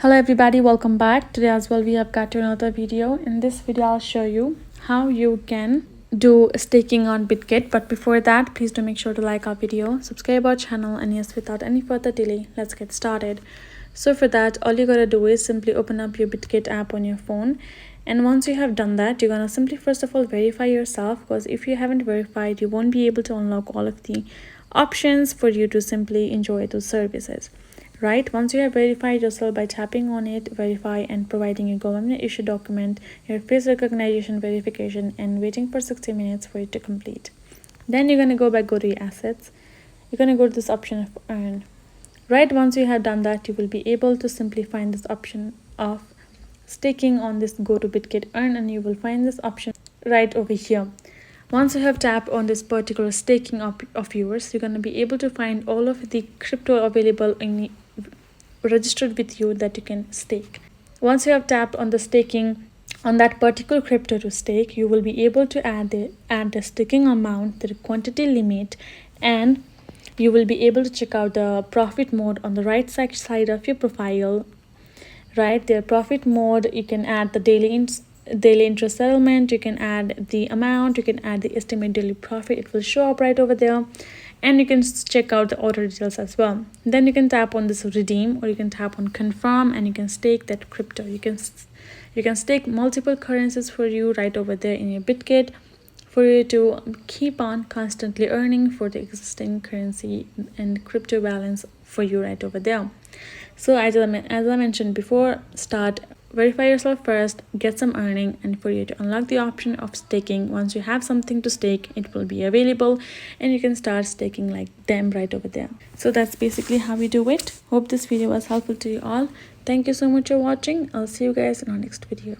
Hello everybody, welcome back. Today as well we have got another video. In this video I'll show you how you can do staking on Bitget. But before that, please do make sure to like our video, subscribe our channel, and yes, without any further delay, let's get started. So for that, all you gotta do is simply open up your Bitget app on your phone, and once you have done that, you're gonna simply first of all verify yourself, because if you haven't verified, you won't be able to unlock all of the options for you to simply enjoy those services. Right, once you have verified yourself by tapping on it, verify, and providing a government issued document, your face recognition verification, and waiting for 60 minutes for it to complete. Then you're going to go to your assets. You're going to go to this option of earn. Right, once you have done that, you will be able to simply find this option of staking on this go to Bitget earn, and you will find this option right over here. Once you have tapped on this particular staking of yours, you're going to be able to find all of the crypto available in registered with you that you can stake. Once you have tapped on the staking on that particular crypto to stake, you will be able to add the staking amount, the quantity limit, and you will be able to check out the profit mode on the right side of your profile. Right there, profit mode, you can add the daily interest settlement, you can add the amount, you can add the estimated daily profit. It will show up right over there, and you can check out the order details as well. Then you can tap on this redeem, or you can tap on confirm, and you can stake that crypto. You can stake multiple currencies for you right over there in your Bitget, for you to keep on constantly earning for the existing currency and crypto balance for you right over there. So as I mentioned before, verify yourself first, get some earning, and for you to unlock the option of staking. Once you have something to stake, it will be available, and you can start staking like them right over there. So that's basically how we do it. Hope this video was helpful to you all. Thank you so much for watching. I'll see you guys in our next video.